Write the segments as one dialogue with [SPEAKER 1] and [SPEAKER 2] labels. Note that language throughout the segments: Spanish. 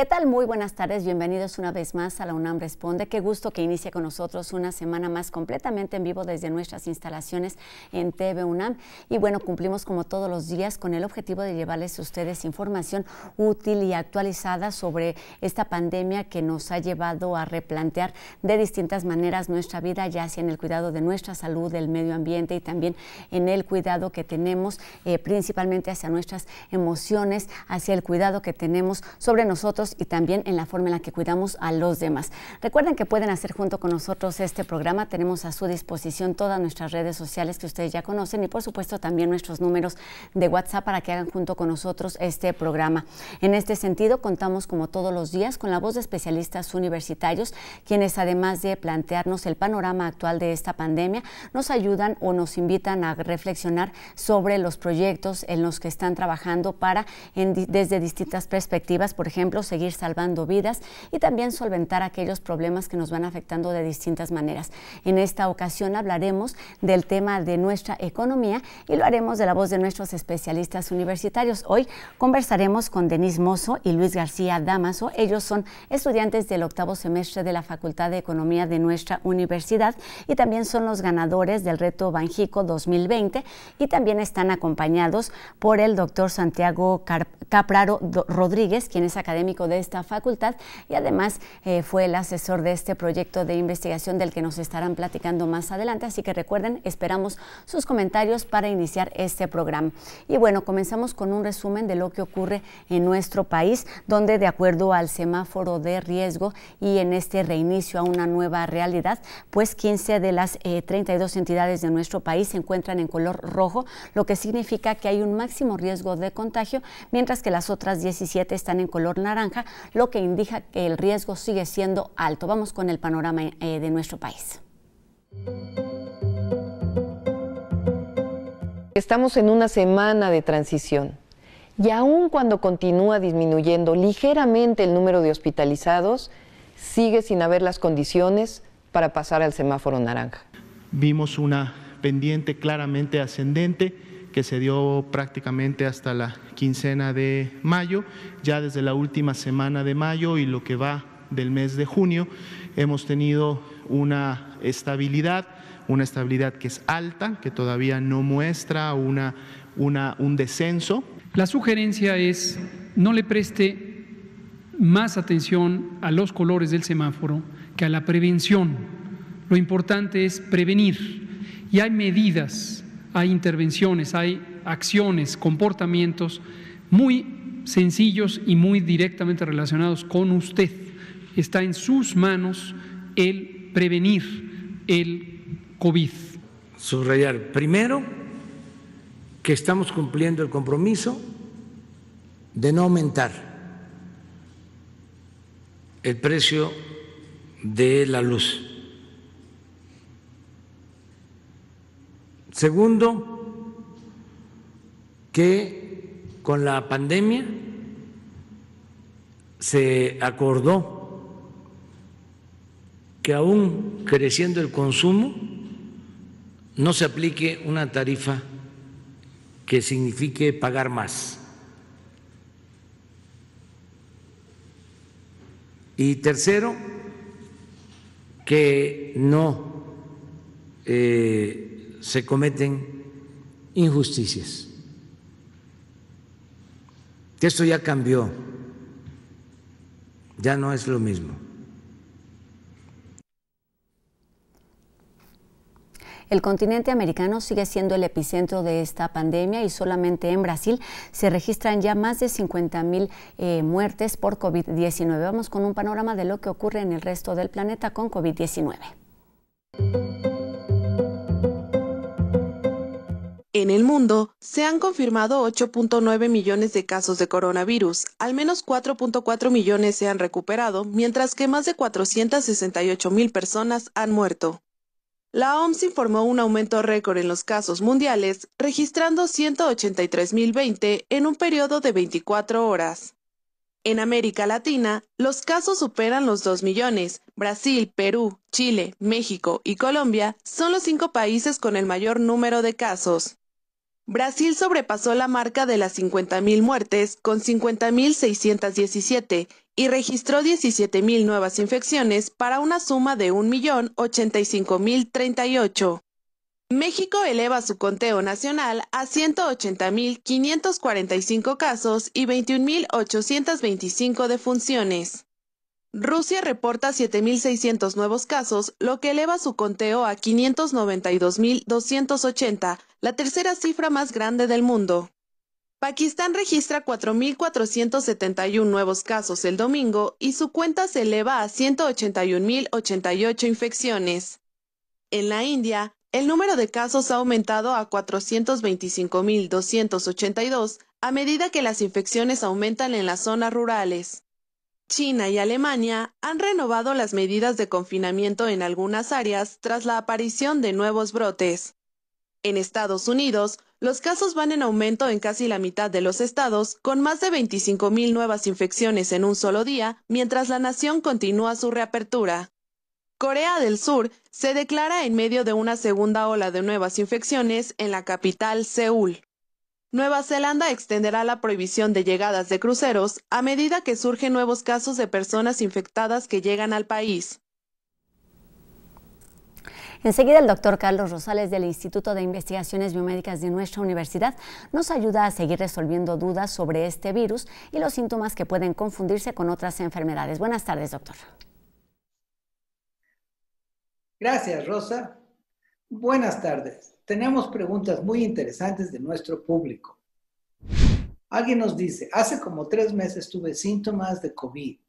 [SPEAKER 1] ¿Qué tal? Muy buenas tardes, bienvenidos una vez más a la UNAM Responde. Qué gusto que inicie con nosotros una semana más completamente en vivo desde nuestras instalaciones en TV UNAM. Y bueno, cumplimos como todos los días con el objetivo de llevarles a ustedes información útil y actualizada sobre esta pandemia que nos ha llevado a replantear de distintas maneras nuestra vida, ya sea en el cuidado de nuestra salud, del medio ambiente y también en el cuidado que tenemos principalmente hacia nuestras emociones, hacia el cuidado que tenemos sobre nosotros y también en la forma en la que cuidamos a los demás. Recuerden que pueden hacer junto con nosotros este programa. Tenemos a su disposición todas nuestras redes sociales que ustedes ya conocen y por supuesto también nuestros números de WhatsApp para que hagan junto con nosotros este programa. En este sentido, contamos como todos los días con la voz de especialistas universitarios, quienes además de plantearnos el panorama actual de esta pandemia, nos ayudan o nos invitan a reflexionar sobre los proyectos en los que están trabajando para, desde distintas perspectivas, por ejemplo, seguir salvando vidas y también solventar aquellos problemas que nos van afectando de distintas maneras. En esta ocasión hablaremos del tema de nuestra economía y lo haremos de la voz de nuestros especialistas universitarios. Hoy conversaremos con Denise Mozo y Luis García Damaso. Ellos son estudiantes del 8º semestre de la Facultad de Economía de nuestra universidad y también son los ganadores del reto Banjico 2020 y también están acompañados por el doctor Santiago Capraro Rodríguez, quien es académico de esta facultad y además fue el asesor de este proyecto de investigación del que nos estarán platicando más adelante, así que recuerden, esperamos sus comentarios para iniciar este programa. Y bueno, comenzamos con un resumen de lo que ocurre en nuestro país, donde de acuerdo al semáforo de riesgo y en este reinicio a una nueva realidad, pues 15 de las 32 entidades de nuestro país se encuentran en color rojo, lo que significa que hay un máximo riesgo de contagio, mientras que las otras 17 están en color naranja, lo que indica que el riesgo sigue siendo alto. Vamos con el panorama de nuestro país.
[SPEAKER 2] Estamos en una semana de transición y aun cuando continúa disminuyendo ligeramente el número de hospitalizados, sigue sin haber las condiciones para pasar al semáforo naranja.
[SPEAKER 3] Vimos una pendiente claramente ascendente que se dio prácticamente hasta la quincena de mayo. Ya desde la última semana de mayo y lo que va del mes de junio hemos tenido una estabilidad que es alta, que todavía no muestra un descenso.
[SPEAKER 4] La sugerencia es no le preste más atención a los colores del semáforo que a la prevención. Lo importante es prevenir y hay medidas, hay intervenciones, hay acciones, comportamientos muy sencillos y muy directamente relacionados con usted. Está en sus manos el prevenir el COVID.
[SPEAKER 5] Subrayar primero que estamos cumpliendo el compromiso de no aumentar el precio de la luz. Segundo, que con la pandemia se acordó que aún creciendo el consumo no se aplique una tarifa que signifique pagar más. Y tercero, que no se cometen injusticias. Que esto ya cambió, ya no es lo mismo.
[SPEAKER 1] El continente americano sigue siendo el epicentro de esta pandemia y solamente en Brasil se registran ya más de 50,000 muertes por COVID-19. Vamos con un panorama de lo que ocurre en el resto del planeta con COVID-19.
[SPEAKER 6] En el mundo se han confirmado 8.9 millones de casos de coronavirus, al menos 4.4 millones se han recuperado, mientras que más de 468,000 personas han muerto. La OMS informó un aumento récord en los casos mundiales, registrando 183,020 en un periodo de 24 horas. En América Latina, los casos superan los 2 millones. Brasil, Perú, Chile, México y Colombia son los 5 países con el mayor número de casos. Brasil sobrepasó la marca de las 50,000 muertes con 50,617 y registró 17,000 nuevas infecciones para una suma de 1,085,038. México eleva su conteo nacional a 180,545 casos y 21,825 defunciones. Rusia reporta 7,600 nuevos casos, lo que eleva su conteo a 592,280, la tercera cifra más grande del mundo. Pakistán registra 4,471 nuevos casos el domingo y su cuenta se eleva a 181,088 infecciones. En la India, el número de casos ha aumentado a 425,282 a medida que las infecciones aumentan en las zonas rurales. China y Alemania han renovado las medidas de confinamiento en algunas áreas tras la aparición de nuevos brotes. En Estados Unidos, los casos van en aumento en casi la mitad de los estados, con más de 25,000 nuevas infecciones en un solo día, mientras la nación continúa su reapertura. Corea del Sur se declara en medio de una segunda ola de nuevas infecciones en la capital, Seúl. Nueva Zelanda extenderá la prohibición de llegadas de cruceros a medida que surgen nuevos casos de personas infectadas que llegan al país.
[SPEAKER 1] Enseguida el doctor Carlos Rosales del Instituto de Investigaciones Biomédicas de nuestra universidad nos ayuda a seguir resolviendo dudas sobre este virus y los síntomas que pueden confundirse con otras enfermedades. Buenas tardes, doctor.
[SPEAKER 7] Gracias, Rosa. Buenas tardes. Tenemos preguntas muy interesantes de nuestro público. Alguien nos dice, hace como 3 meses tuve síntomas de COVID,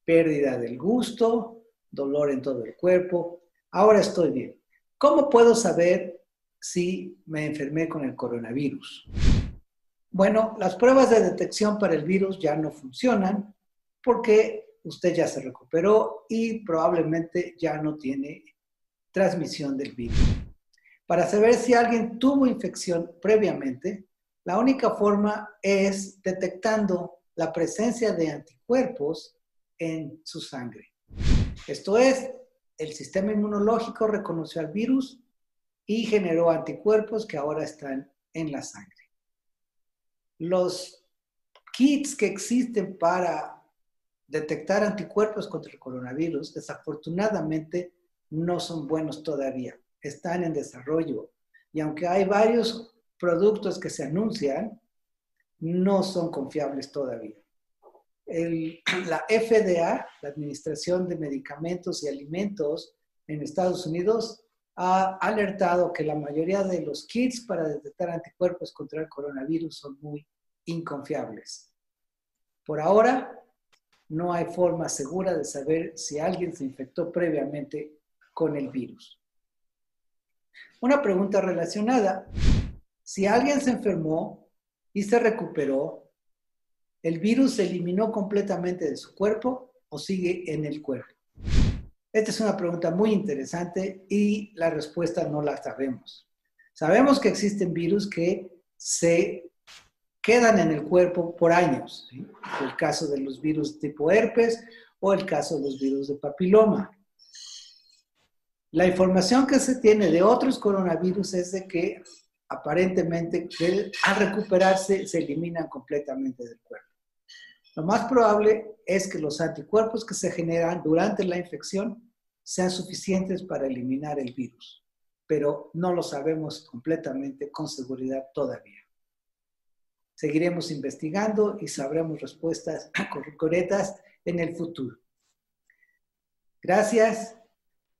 [SPEAKER 7] pérdida del gusto, dolor en todo el cuerpo. Ahora estoy bien. ¿Cómo puedo saber si me enfermé con el coronavirus? Bueno, las pruebas de detección para el virus ya no funcionan porque usted ya se recuperó y probablemente ya no tiene transmisión del virus. Para saber si alguien tuvo infección previamente, la única forma es detectando la presencia de anticuerpos en su sangre. Esto es, el sistema inmunológico reconoció al virus y generó anticuerpos que ahora están en la sangre. Los kits que existen para detectar anticuerpos contra el coronavirus, desafortunadamente, no son buenos todavía. Están en desarrollo. Y aunque hay varios productos que se anuncian, no son confiables todavía. La FDA, la Administración de Medicamentos y Alimentos en Estados Unidos, ha alertado que la mayoría de los kits para detectar anticuerpos contra el coronavirus son muy inconfiables. Por ahora, no hay forma segura de saber si alguien se infectó previamente con el virus. Una pregunta relacionada. Si alguien se enfermó y se recuperó, ¿el virus se eliminó completamente de su cuerpo o sigue en el cuerpo? Esta es una pregunta muy interesante y la respuesta no la sabemos. Sabemos que existen virus que se quedan en el cuerpo por años, ¿sí? El caso de los virus tipo herpes o el caso de los virus de papiloma. La información que se tiene de otros coronavirus es de que aparentemente al recuperarse se eliminan completamente del cuerpo. Lo más probable es que los anticuerpos que se generan durante la infección sean suficientes para eliminar el virus, pero no lo sabemos completamente con seguridad todavía. Seguiremos investigando y sabremos respuestas correctas en el futuro. Gracias.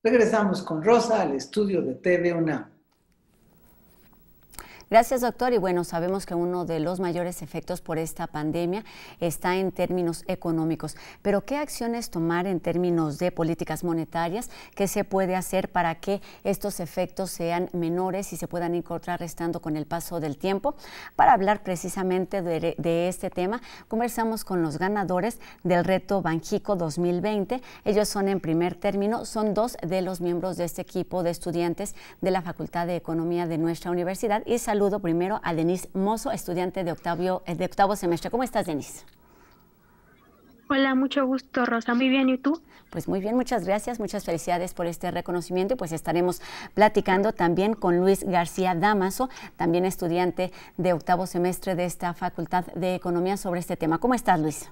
[SPEAKER 7] Regresamos con Rosa al estudio de TV UNAM.
[SPEAKER 1] Gracias, doctor. Y bueno, sabemos que uno de los mayores efectos por esta pandemia está en términos económicos. Pero ¿qué acciones tomar en términos de políticas monetarias? ¿Qué se puede hacer para que estos efectos sean menores y se puedan ir contrarrestando con el paso del tiempo? Para hablar precisamente de este tema, conversamos con los ganadores del reto Banjico 2020. Ellos son en primer término, son 2 de los miembros de este equipo de estudiantes de la Facultad de Economía de nuestra universidad. Y saludo primero a Denise Mozo, estudiante de octavo semestre. ¿Cómo estás, Denise?
[SPEAKER 8] Hola, mucho gusto, Rosa. Muy bien, ¿y tú?
[SPEAKER 1] Pues muy bien, muchas gracias, muchas felicidades por este reconocimiento y pues estaremos platicando también con Luis García Damaso, también estudiante de octavo semestre de esta Facultad de Economía sobre este tema. ¿Cómo estás, Luis?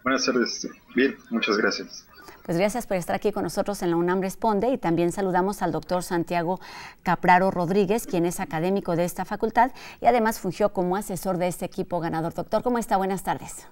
[SPEAKER 9] Buenas tardes. Bien, muchas gracias.
[SPEAKER 1] Pues gracias por estar aquí con nosotros en la UNAM Responde, y también saludamos al doctor Santiago Capraro Rodríguez, quien es académico de esta facultad y además fungió como asesor de este equipo ganador. Doctor, ¿cómo está? Buenas tardes.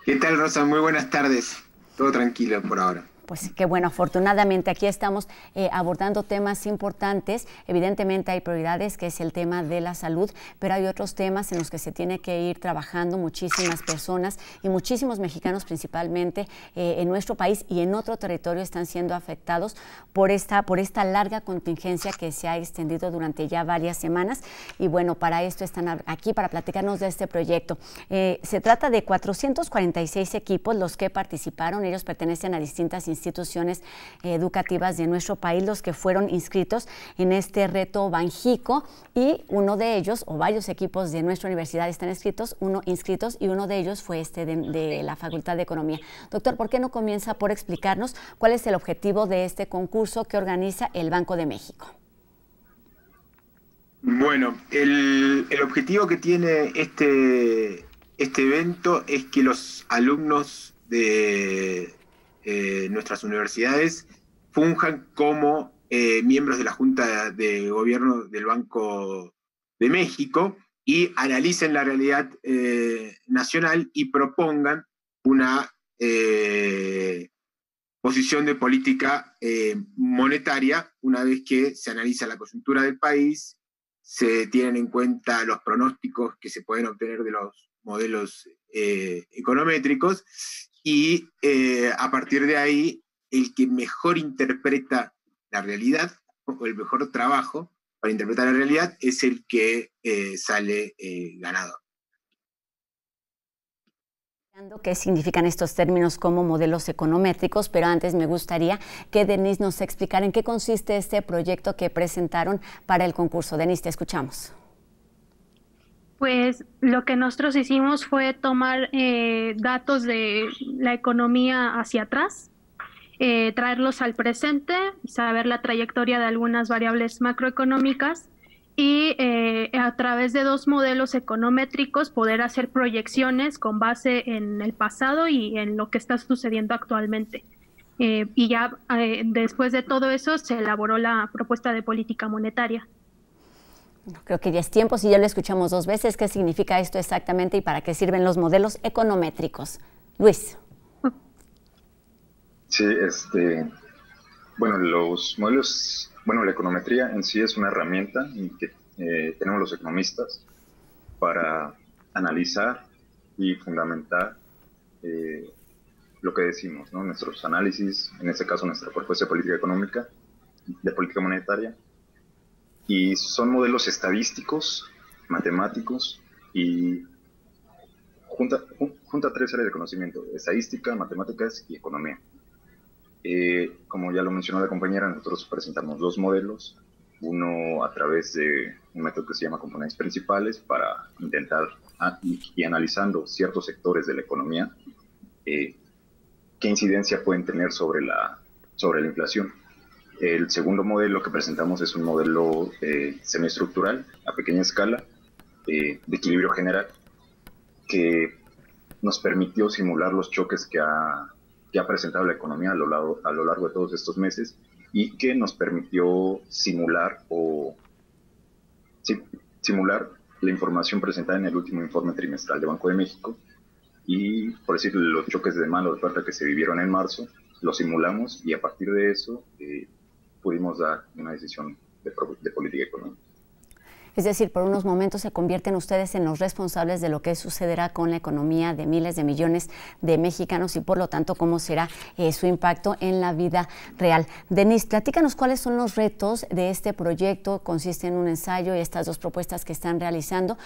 [SPEAKER 10] ¿Qué tal, Rosa? Muy buenas tardes. Todo tranquilo por ahora.
[SPEAKER 1] Pues qué bueno, afortunadamente aquí estamos abordando temas importantes. Evidentemente hay prioridades, que es el tema de la salud, pero hay otros temas en los que se tiene que ir trabajando muchísimas personas y muchísimos mexicanos principalmente en nuestro país y en otro territorio están siendo afectados por esta larga contingencia que se ha extendido durante ya varias semanas. Y bueno, para esto están aquí para platicarnos de este proyecto. Se trata de 446 equipos los que participaron. Ellos pertenecen a distintas instituciones educativas de nuestro país, los que fueron inscritos en este reto Banjico, y uno de ellos, o varios equipos de nuestra universidad están inscritos y uno de ellos fue de la Facultad de Economía. Doctor, ¿por qué no comienza por explicarnos cuál es el objetivo de este concurso que organiza el Banco de México?
[SPEAKER 10] Bueno, el objetivo que tiene este evento es que los alumnos de nuestras universidades funjan como miembros de la Junta de Gobierno del Banco de México y analicen la realidad nacional y propongan una posición de política monetaria una vez que se analiza la coyuntura del país, se tienen en cuenta los pronósticos que se pueden obtener de los modelos econométricos y a partir de ahí el que mejor interpreta la realidad o el mejor trabajo para interpretar la realidad es el que sale ganador.
[SPEAKER 1] ¿Qué significan estos términos como modelos econométricos? Pero antes me gustaría que Denise nos explicara en qué consiste este proyecto que presentaron para el concurso. Denise, te escuchamos.
[SPEAKER 8] Pues lo que nosotros hicimos fue tomar datos de la economía hacia atrás, traerlos al presente, saber la trayectoria de algunas variables macroeconómicas y a través de dos modelos econométricos poder hacer proyecciones con base en el pasado y en lo que está sucediendo actualmente. Y ya después de todo eso se elaboró la propuesta de política monetaria.
[SPEAKER 1] Creo que ya es tiempo, si ya lo escuchamos dos veces, ¿qué significa esto exactamente y para qué sirven los modelos econométricos? Luis.
[SPEAKER 9] Sí, bueno, los modelos, la econometría en sí es una herramienta que tenemos los economistas para analizar y fundamentar lo que decimos, ¿no? Nuestros análisis, en este caso nuestra propuesta de política económica, de política monetaria. Y son modelos estadísticos, matemáticos y junta tres áreas de conocimiento: estadística, matemáticas y economía. Como ya lo mencionó la compañera, nosotros presentamos dos modelos, uno a través de un método que se llama componentes principales para intentar y analizando ciertos sectores de la economía, qué incidencia pueden tener sobre la inflación. El segundo modelo que presentamos es un modelo semiestructural a pequeña escala de equilibrio general que nos permitió simular los choques que ha presentado la economía a lo largo de todos estos meses y que nos permitió simular la información presentada en el último informe trimestral de Banco de México y, por decir, los choques de demanda o de oferta que se vivieron en marzo, los simulamos y a partir de eso pudimos dar una decisión de política económica.
[SPEAKER 1] Es decir, por unos momentos se convierten ustedes en los responsables de lo que sucederá con la economía de miles de millones de mexicanos y por lo tanto cómo será su impacto en la vida real. Denise, platícanos cuáles son los retos de este proyecto. Consiste en un ensayo y estas dos propuestas que están realizando.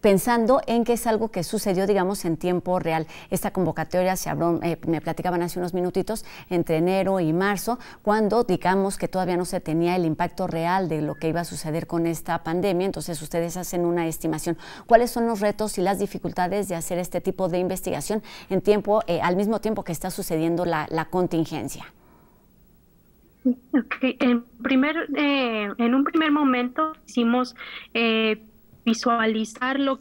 [SPEAKER 1] Pensando en que es algo que sucedió, digamos, en tiempo real. Esta convocatoria se abrió, me platicaban hace unos minutitos, entre enero y marzo, cuando digamos que todavía no se tenía el impacto real de lo que iba a suceder con esta pandemia. Entonces ustedes hacen una estimación. ¿Cuáles son los retos y las dificultades de hacer este tipo de investigación en tiempo, al mismo tiempo que está sucediendo la contingencia?
[SPEAKER 8] Okay. En un primer momento hicimos visualizar los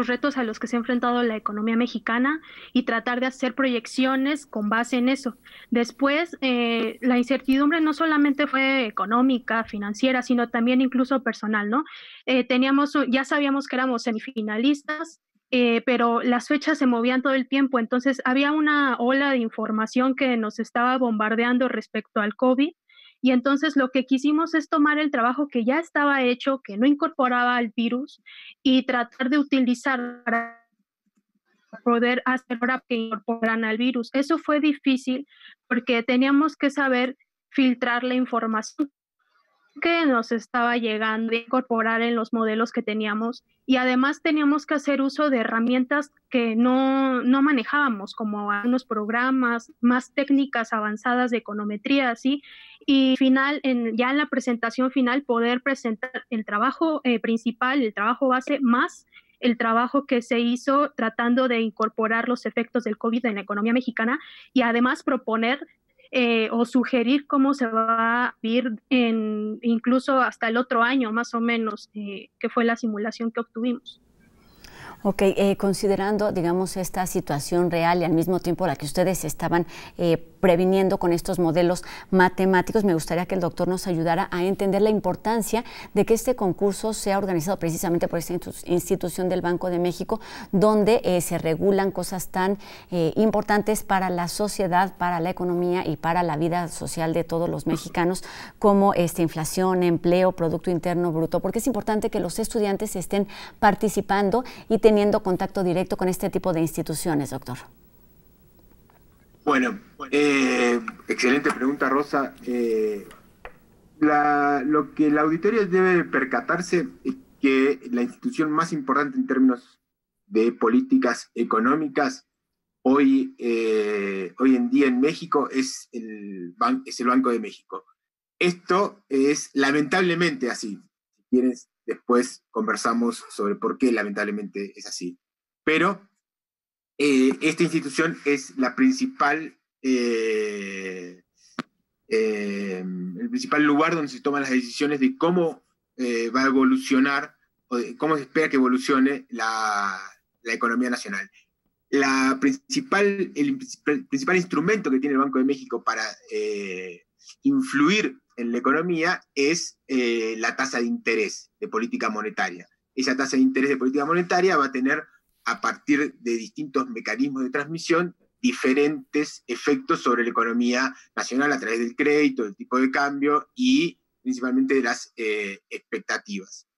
[SPEAKER 8] retos a los que se ha enfrentado la economía mexicana y tratar de hacer proyecciones con base en eso. Después, la incertidumbre no solamente fue económica, financiera, sino también incluso personal, ¿no? Ya sabíamos que éramos semifinalistas, pero las fechas se movían todo el tiempo, entonces había una ola de información que nos estaba bombardeando respecto al COVID. Y entonces lo que quisimos es tomar el trabajo que ya estaba hecho, que no incorporaba al virus, y tratar de utilizar para poder hacer para que incorporaran al virus. Eso fue difícil porque teníamos que saber filtrar la información que nos estaba llegando, incorporar en los modelos que teníamos, y además teníamos que hacer uso de herramientas que no manejábamos, como algunos programas, más técnicas avanzadas de econometría, ¿sí? Y ya en la presentación final, poder presentar el trabajo principal, el trabajo base, más el trabajo que se hizo tratando de incorporar los efectos del COVID en la economía mexicana, y además proponer o sugerir cómo se va a vivir incluso hasta el otro año, más o menos, que fue la simulación que obtuvimos.
[SPEAKER 1] Ok, considerando, digamos, esta situación real y al mismo tiempo la que ustedes estaban previniendo con estos modelos matemáticos, me gustaría que el doctor nos ayudara a entender la importancia de que este concurso sea organizado precisamente por esta institución del Banco de México, donde se regulan cosas tan importantes para la sociedad, para la economía y para la vida social de todos los mexicanos, como inflación, empleo, Producto Interno Bruto, porque es importante que los estudiantes estén participando y teniendo contacto directo con este tipo de instituciones, doctor.
[SPEAKER 10] Bueno, excelente pregunta, Rosa. Lo que la auditoría debe percatarse es que la institución más importante en términos de políticas económicas hoy en día en México es el Banco de México. Esto es lamentablemente así. Si quieres, después conversamos sobre por qué lamentablemente es así. Pero esta institución es el principal lugar donde se toman las decisiones de cómo va a evolucionar o de cómo se espera que evolucione la economía nacional. El principal instrumento que tiene el Banco de México para influir en la economía es la tasa de interés de política monetaria. Esa tasa de interés de política monetaria va a tener, a partir de distintos mecanismos de transmisión, diferentes efectos sobre la economía nacional a través del crédito, del tipo de cambio y principalmente de las expectativas.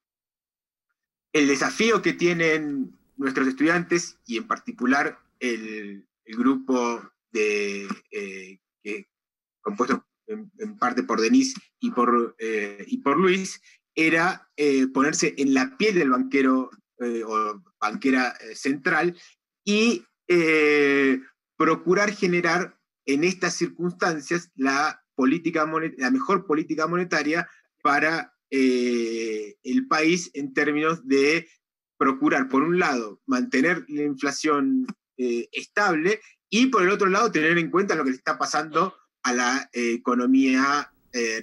[SPEAKER 10] El desafío que tienen nuestros estudiantes, y en particular el grupo compuesto en parte por Denise y por Luis, era ponerse en la piel del banquero o banquera central y procurar generar en estas circunstancias la mejor política monetaria para el país, en términos de procurar, por un lado, mantener la inflación estable, y por el otro lado, tener en cuenta lo que le está pasando a la economía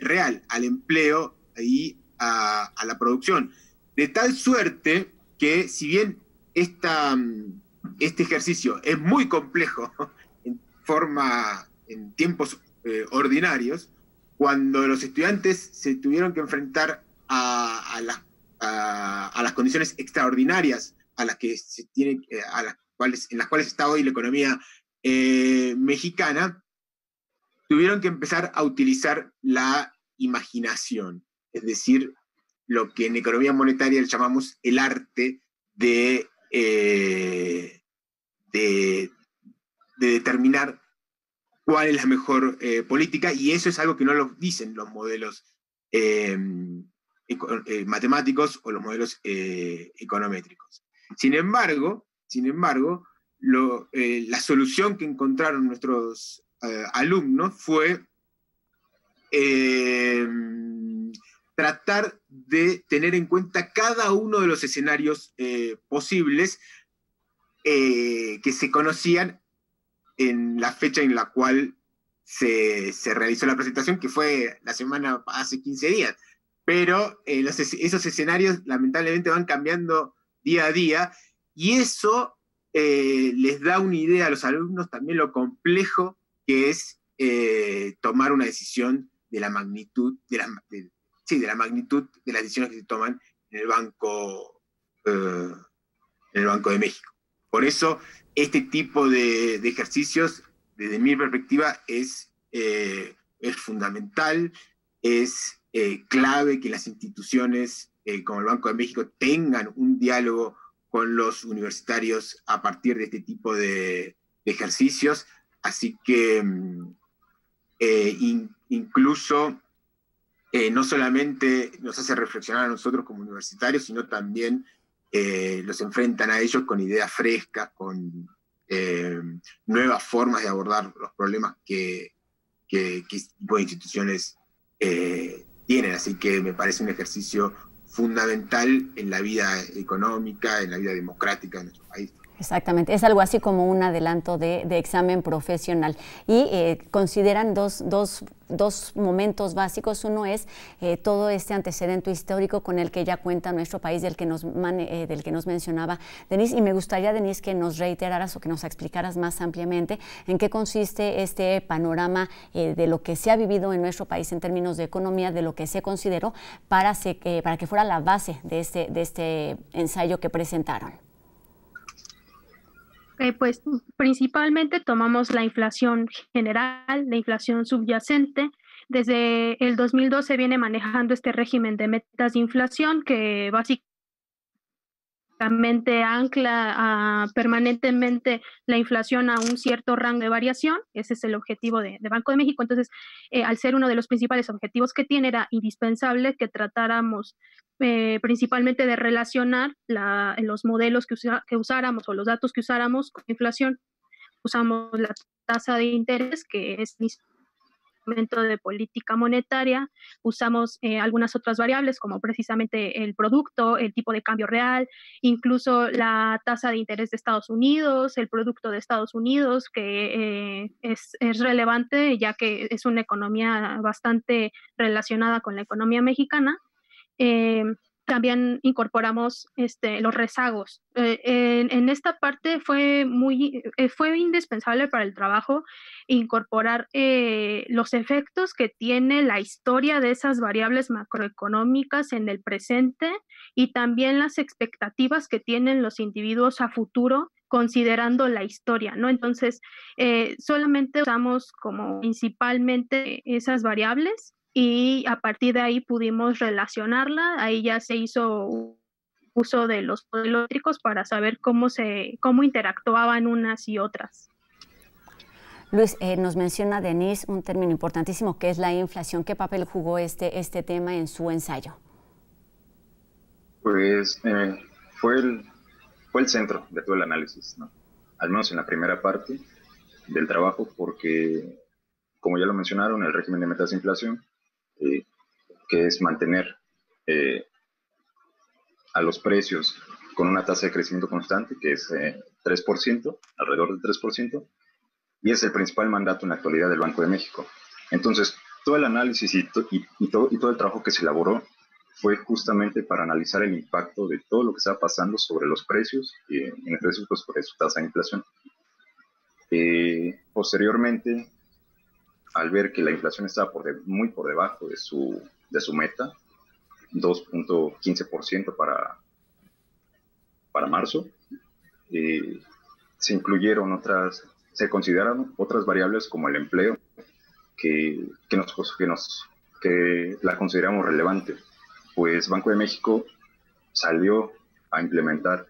[SPEAKER 10] real, al empleo y a la producción. De tal suerte que, si bien este ejercicio es muy complejo en tiempos ordinarios, cuando los estudiantes se tuvieron que enfrentar a las condiciones extraordinarias en las cuales está hoy la economía mexicana, tuvieron que empezar a utilizar la imaginación, es decir, lo que en economía monetaria le llamamos el arte de determinar cuál es la mejor política, y eso es algo que no lo dicen los modelos matemáticos o los modelos econométricos. Sin embargo, la solución que encontraron nuestros alumnos fue tratar de tener en cuenta cada uno de los escenarios posibles que se conocían en la fecha en la cual se realizó la presentación, que fue hace 15 días. pero esos escenarios lamentablemente van cambiando día a día, y eso les da una idea a los alumnos también lo complejo que es tomar una decisión de la magnitud de la magnitud de las decisiones que se toman en el Banco de México. Por eso este tipo de ejercicios, desde mi perspectiva, es fundamental, es clave que las instituciones como el Banco de México tengan un diálogo con los universitarios a partir de este tipo de ejercicios. Así que incluso no solamente nos hace reflexionar a nosotros como universitarios, sino también los enfrentan a ellos con ideas frescas, con nuevas formas de abordar los problemas que este tipo de instituciones tienen. Así que me parece un ejercicio fundamental en la vida económica, en la vida democrática de nuestro país.
[SPEAKER 1] Exactamente, es algo así como un adelanto de examen profesional. Y consideran dos momentos básicos. Uno es todo este antecedente histórico con el que ya cuenta nuestro país, del que nos mencionaba Denise. Y me gustaría, Denise, que nos reiteraras o que nos explicaras más ampliamente en qué consiste este panorama de lo que se ha vivido en nuestro país en términos de economía, de lo que se consideró para que fuera la base de este ensayo que presentaron.
[SPEAKER 8] Pues principalmente tomamos la inflación general, la inflación subyacente. Desde el 2012 se viene manejando este régimen de metas de inflación que básicamente ancla permanentemente la inflación a un cierto rango de variación. Ese es el objetivo de Banco de México. Entonces, al ser uno de los principales objetivos que tiene, era indispensable que tratáramos principalmente de relacionar los modelos que usáramos o los datos que usáramos con inflación. Usamos la tasa de interés, que es instrumento de política monetaria. Usamos algunas otras variables, como precisamente el producto, el tipo de cambio real, incluso la tasa de interés de Estados Unidos, el producto de Estados Unidos, que es relevante, ya que es una economía bastante relacionada con la economía mexicana. También incorporamos los rezagos. En esta parte fue indispensable para el trabajo incorporar los efectos que tiene la historia de esas variables macroeconómicas en el presente, y también las expectativas que tienen los individuos a futuro considerando la historia, ¿no? Entonces, solamente usamos como principalmente esas variables, y a partir de ahí pudimos relacionarla. Ahí ya se hizo uso de los modelos métricos para saber cómo interactuaban unas y otras.
[SPEAKER 1] Luis, nos menciona Denise un término importantísimo que es la inflación. ¿Qué papel jugó este tema en su ensayo?
[SPEAKER 9] Pues fue el centro de todo el análisis, ¿no? Al menos en la primera parte del trabajo, porque, como ya lo mencionaron, el régimen de metas de inflación, que es mantener a los precios con una tasa de crecimiento constante, que es 3%, alrededor del 3%, y es el principal mandato en la actualidad del Banco de México. Entonces, todo el análisis y todo el trabajo que se elaboró fue justamente para analizar el impacto de todo lo que estaba pasando sobre los precios, y en específico sobre su tasa de inflación. Posteriormente, al ver que la inflación estaba muy por debajo de su meta, 2.15% para marzo, se consideraron otras variables como el empleo, que la consideramos relevante. Pues Banco de México salió a implementar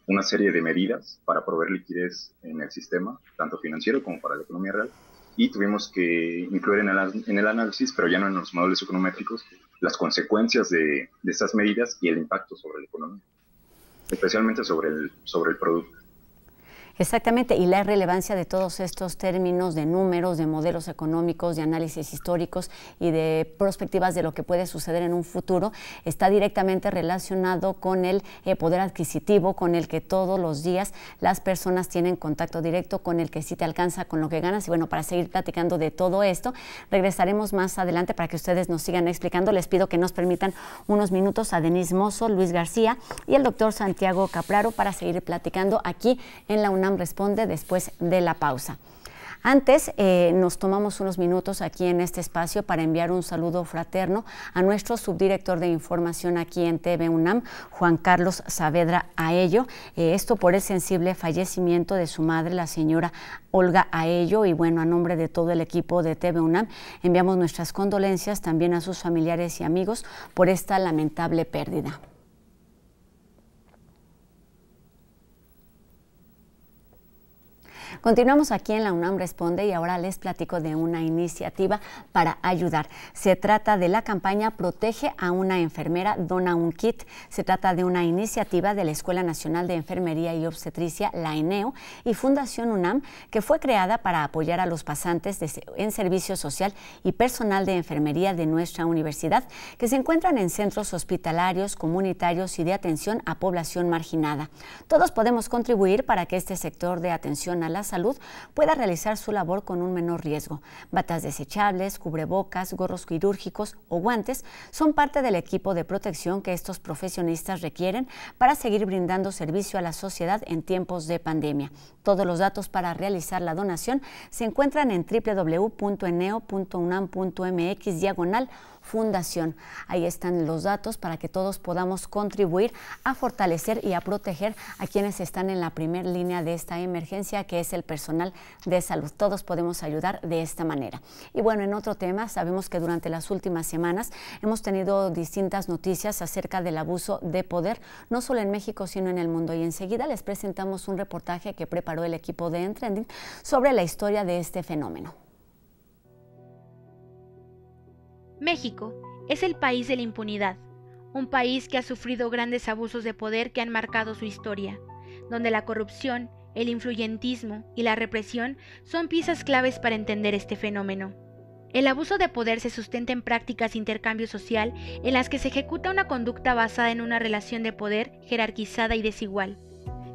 [SPEAKER 9] una serie de medidas para proveer liquidez en el sistema, tanto financiero como para la economía real, y tuvimos que incluir en el análisis, pero ya no en los modelos econométricos, las consecuencias de estas medidas y el impacto sobre la economía, especialmente sobre el producto.
[SPEAKER 1] Exactamente, y la relevancia de todos estos términos de números, de modelos económicos, de análisis históricos y de perspectivas de lo que puede suceder en un futuro está directamente relacionado con el poder adquisitivo, con el que todos los días las personas tienen contacto directo, con el que sí te alcanza con lo que ganas. Y bueno, para seguir platicando de todo esto, regresaremos más adelante para que ustedes nos sigan explicando. Les pido que nos permitan unos minutos a Denise Mozo, Luis García y el doctor Santiago Capraro para seguir platicando aquí en la UNAM Responde después de la pausa. Antes, nos tomamos unos minutos aquí en este espacio para enviar un saludo fraterno a nuestro subdirector de información aquí en TV UNAM, Juan Carlos Saavedra Aello, esto por el sensible fallecimiento de su madre, la señora Olga Aello, y bueno, a nombre de todo el equipo de TV UNAM, enviamos nuestras condolencias también a sus familiares y amigos por esta lamentable pérdida. Continuamos aquí en la UNAM Responde y ahora les platico de una iniciativa para ayudar. Se trata de la campaña Protege a una enfermera, dona un kit. Se trata de una iniciativa de la Escuela Nacional de Enfermería y Obstetricia, la ENEO, y Fundación UNAM, que fue creada para apoyar a los pasantes en servicio social y personal de enfermería de nuestra universidad, que se encuentran en centros hospitalarios, comunitarios y de atención a población marginada. Todos podemos contribuir para que este sector de atención a la salud pueda realizar su labor con un menor riesgo. Batas desechables, cubrebocas, gorros quirúrgicos o guantes son parte del equipo de protección que estos profesionistas requieren para seguir brindando servicio a la sociedad en tiempos de pandemia. Todos los datos para realizar la donación se encuentran en www.eneo.unam.mx/fundación. Ahí están los datos para que todos podamos contribuir a fortalecer y a proteger a quienes están en la primera línea de esta emergencia, que es el personal de salud. Todos podemos ayudar de esta manera. Y bueno, en otro tema, sabemos que durante las últimas semanas hemos tenido distintas noticias acerca del abuso de poder, no solo en México, sino en el mundo. Y enseguida les presentamos un reportaje que preparó el equipo de Entrending sobre la historia de este fenómeno.
[SPEAKER 11] México es el país de la impunidad, un país que ha sufrido grandes abusos de poder que han marcado su historia, donde la corrupción, el influyentismo y la represión son piezas claves para entender este fenómeno. El abuso de poder se sustenta en prácticas de intercambio social en las que se ejecuta una conducta basada en una relación de poder jerarquizada y desigual,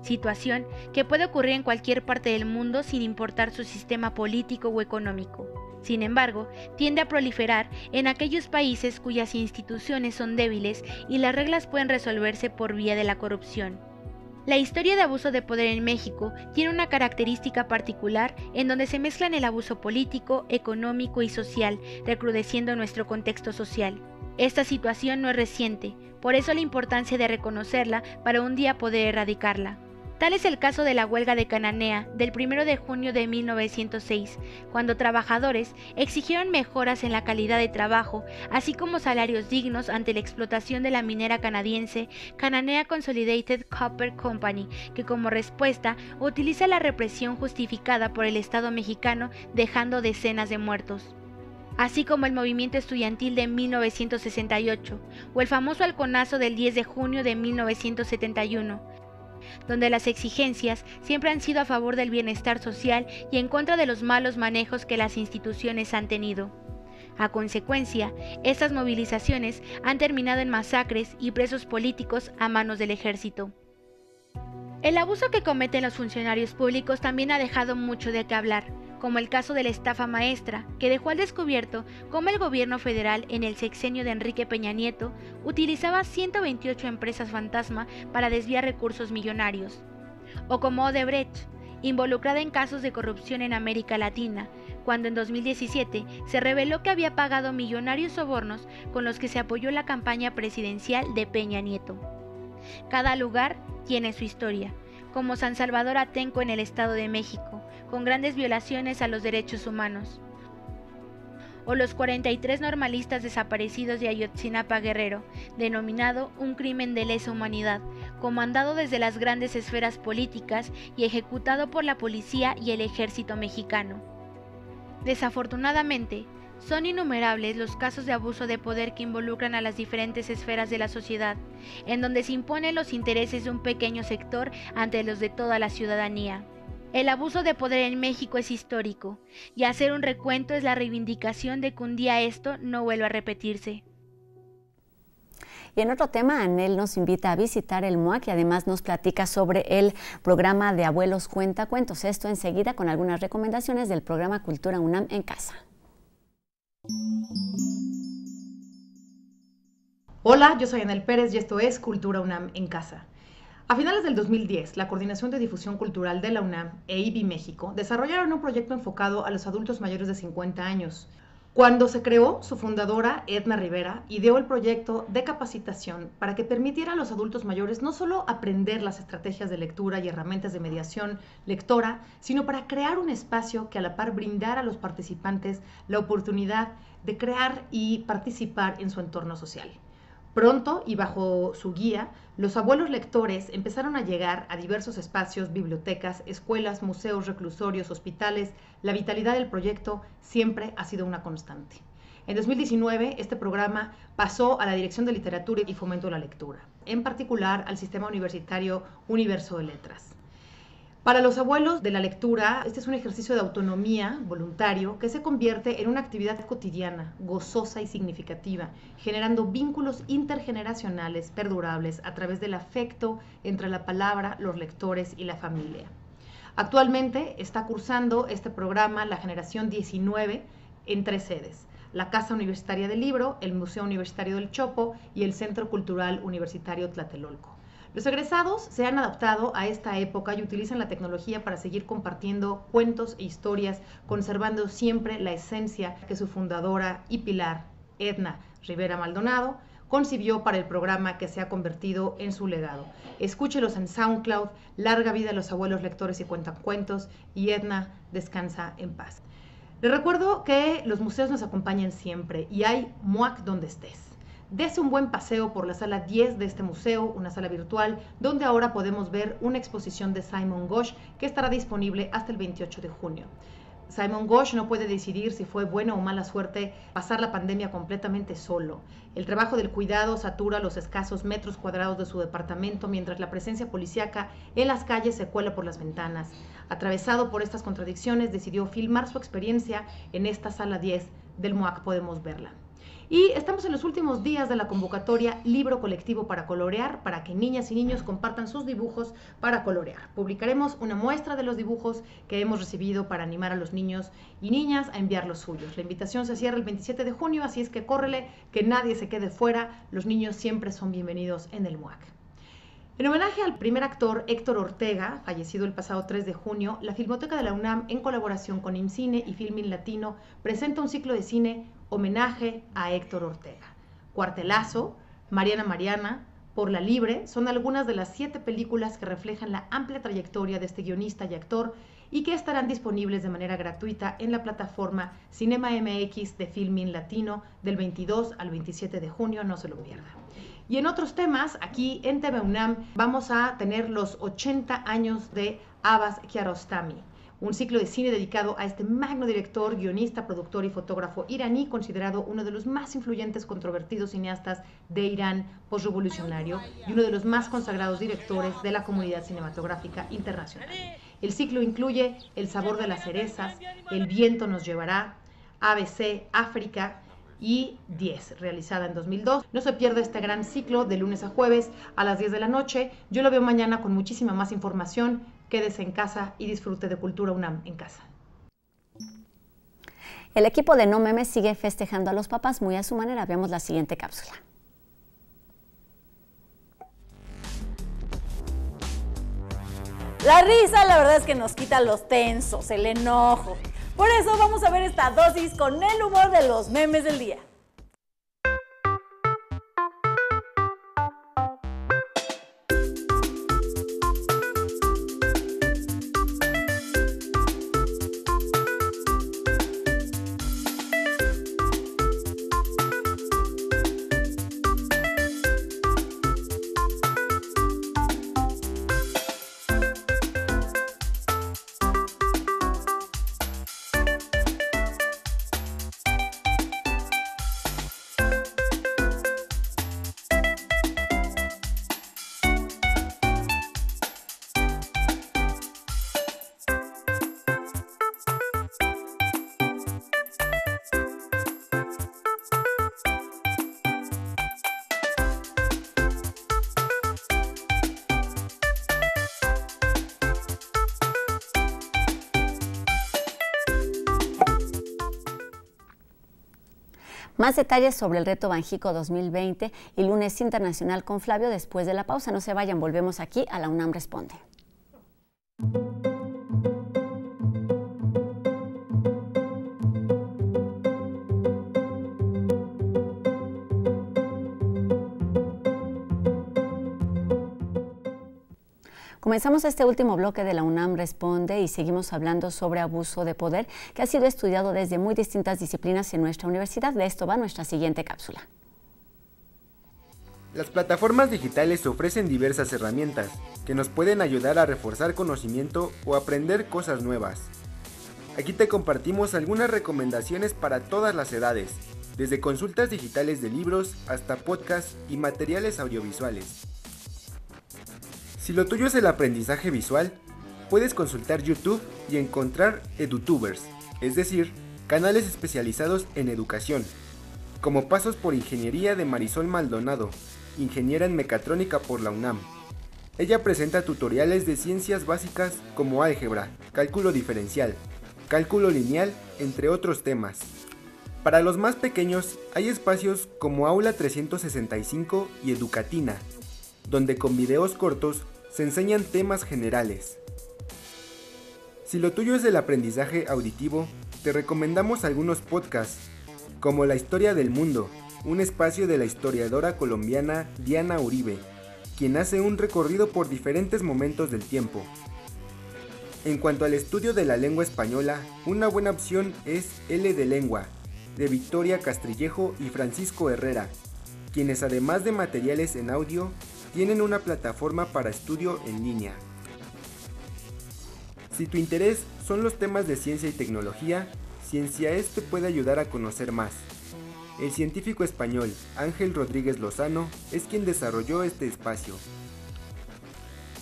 [SPEAKER 11] situación que puede ocurrir en cualquier parte del mundo sin importar su sistema político o económico. Sin embargo, tiende a proliferar en aquellos países cuyas instituciones son débiles y las reglas pueden resolverse por vía de la corrupción. La historia de abuso de poder en México tiene una característica particular en donde se mezclan el abuso político, económico y social, recrudeciendo nuestro contexto social. Esta situación no es reciente, por eso la importancia de reconocerla para un día poder erradicarla. Tal es el caso de la huelga de Cananea del 1 de junio de 1906, cuando trabajadores exigieron mejoras en la calidad de trabajo, así como salarios dignos ante la explotación de la minera canadiense Cananea Consolidated Copper Company, que como respuesta utiliza la represión justificada por el Estado mexicano, dejando decenas de muertos. Así como el movimiento estudiantil de 1968 o el famoso halconazo del 10 de junio de 1971, donde las exigencias siempre han sido a favor del bienestar social y en contra de los malos manejos que las instituciones han tenido. A consecuencia, estas movilizaciones han terminado en masacres y presos políticos a manos del ejército. El abuso que cometen los funcionarios públicos también ha dejado mucho de qué hablar, como el caso de la estafa maestra, que dejó al descubierto cómo el gobierno federal en el sexenio de Enrique Peña Nieto utilizaba 128 empresas fantasma para desviar recursos millonarios. O como Odebrecht, involucrada en casos de corrupción en América Latina, cuando en 2017 se reveló que había pagado millonarios sobornos con los que se apoyó la campaña presidencial de Peña Nieto. Cada lugar tiene su historia, como San Salvador Atenco en el Estado de México, con grandes violaciones a los derechos humanos, o los 43 normalistas desaparecidos de Ayotzinapa, Guerrero, denominado un crimen de lesa humanidad, comandado desde las grandes esferas políticas y ejecutado por la policía y el ejército mexicano. Desafortunadamente, son innumerables los casos de abuso de poder que involucran a las diferentes esferas de la sociedad, en donde se imponen los intereses de un pequeño sector ante los de toda la ciudadanía. El abuso de poder en México es histórico, y hacer un recuento es la reivindicación de que un día esto no vuelva a repetirse.
[SPEAKER 1] Y en otro tema, Anel nos invita a visitar el MUAC y además nos platica sobre el programa de Abuelos Cuenta Cuentos. Esto enseguida con algunas recomendaciones del programa Cultura UNAM en Casa.
[SPEAKER 12] Hola, yo soy Anel Pérez y esto es Cultura UNAM en Casa. A finales del 2010, la Coordinación de Difusión Cultural de la UNAM e IBI México desarrollaron un proyecto enfocado a los adultos mayores de 50 años. Cuando se creó, su fundadora, Edna Rivera, ideó el proyecto de capacitación para que permitiera a los adultos mayores no solo aprender las estrategias de lectura y herramientas de mediación lectora, sino para crear un espacio que a la par brindara a los participantes la oportunidad de crear y participar en su entorno social. Pronto, y bajo su guía, los abuelos lectores empezaron a llegar a diversos espacios, bibliotecas, escuelas, museos, reclusorios, hospitales. La vitalidad del proyecto siempre ha sido una constante. En 2019, este programa pasó a la Dirección de Literatura y Fomento de la Lectura, en particular al Sistema Universitario Universo de Letras. Para los abuelos de la lectura, este es un ejercicio de autonomía voluntario que se convierte en una actividad cotidiana, gozosa y significativa, generando vínculos intergeneracionales perdurables a través del afecto entre la palabra, los lectores y la familia. Actualmente está cursando este programa la generación 19 en 3 sedes: la Casa Universitaria del Libro, el Museo Universitario del Chopo y el Centro Cultural Universitario Tlatelolco. Los egresados se han adaptado a esta época y utilizan la tecnología para seguir compartiendo cuentos e historias, conservando siempre la esencia que su fundadora y pilar, Edna Rivera Maldonado, concibió para el programa que se ha convertido en su legado. Escúchelos en SoundCloud, larga vida a los abuelos lectores y cuentacuentos, y Edna, descansa en paz. Les recuerdo que los museos nos acompañan siempre y hay MUAC donde estés. Dese un buen paseo por la sala 10 de este museo, una sala virtual, donde ahora podemos ver una exposición de Simon Ghosh que estará disponible hasta el 28 de junio. Simon Ghosh no puede decidir si fue buena o mala suerte pasar la pandemia completamente solo. El trabajo del cuidado satura los escasos metros cuadrados de su departamento, mientras la presencia policíaca en las calles se cuela por las ventanas. Atravesado por estas contradicciones, decidió filmar su experiencia en esta sala 10 del MUAC. Podemos verla. Y estamos en los últimos días de la convocatoria Libro Colectivo para Colorear, para que niñas y niños compartan sus dibujos para colorear. Publicaremos una muestra de los dibujos que hemos recibido para animar a los niños y niñas a enviar los suyos. La invitación se cierra el 27 de junio, así es que córrele, que nadie se quede fuera. Los niños siempre son bienvenidos en el MUAC. En homenaje al primer actor Héctor Ortega, fallecido el pasado 3 de junio, la Filmoteca de la UNAM, en colaboración con IMCINE y Filmin Latino, presenta un ciclo de cine Homenaje a Héctor Ortega. Cuartelazo, Mariana, Por la Libre, son algunas de las 7 películas que reflejan la amplia trayectoria de este guionista y actor y que estarán disponibles de manera gratuita en la plataforma Cinema MX de Filmin Latino del 22 al 27 de junio, no se lo pierda. Y en otros temas, aquí en TV UNAM vamos a tener los 80 años de Abbas Kiarostami, un ciclo de cine dedicado a este magno director, guionista, productor y fotógrafo iraní, considerado uno de los más influyentes, controvertidos cineastas de Irán postrevolucionario y uno de los más consagrados directores de la comunidad cinematográfica internacional. El ciclo incluye El sabor de las cerezas, El viento nos llevará, ABC, África y 10, realizada en 2002. No se pierda este gran ciclo de lunes a jueves a las 10 de la noche. Yo lo veo mañana con muchísima más información. Quédese en casa y disfrute de Cultura UNAM en casa.
[SPEAKER 1] El equipo de No Memes sigue festejando a los papás muy a su manera. Veamos la siguiente cápsula.
[SPEAKER 13] La risa, la verdad es que nos quita los tensos, el enojo. Por eso vamos a ver esta dosis con el humor de los memes del día.
[SPEAKER 1] Más detalles sobre el reto Banjico 2020 y lunes internacional con Flavio después de la pausa. No se vayan, volvemos aquí a la UNAM Responde. Comenzamos este último bloque de la UNAM Responde y seguimos hablando sobre abuso de poder que ha sido estudiado desde muy distintas disciplinas en nuestra universidad. De esto va nuestra siguiente cápsula.
[SPEAKER 14] Las plataformas digitales ofrecen diversas herramientas que nos pueden ayudar a reforzar conocimiento o aprender cosas nuevas. Aquí te compartimos algunas recomendaciones para todas las edades, desde consultas digitales de libros hasta podcasts y materiales audiovisuales. Si lo tuyo es el aprendizaje visual, puedes consultar YouTube y encontrar edutubers, es decir, canales especializados en educación, como Pasos por Ingeniería de Marisol Maldonado, ingeniera en mecatrónica por la UNAM. Ella presenta tutoriales de ciencias básicas como álgebra, cálculo diferencial, cálculo lineal, entre otros temas. Para los más pequeños hay espacios como Aula 365 y Educatina, donde con videos cortos se enseñan temas generales. Si lo tuyo es el aprendizaje auditivo, te recomendamos algunos podcasts, como La Historia del Mundo, un espacio de la historiadora colombiana Diana Uribe, quien hace un recorrido por diferentes momentos del tiempo. En cuanto al estudio de la lengua española, una buena opción es L de Lengua, de Victoria Castrillejo y Francisco Herrera, quienes además de materiales en audio, tienen una plataforma para estudio en línea. Si tu interés son los temas de ciencia y tecnología, Cienciaes te puede ayudar a conocer más. El científico español Ángel Rodríguez Lozano es quien desarrolló este espacio.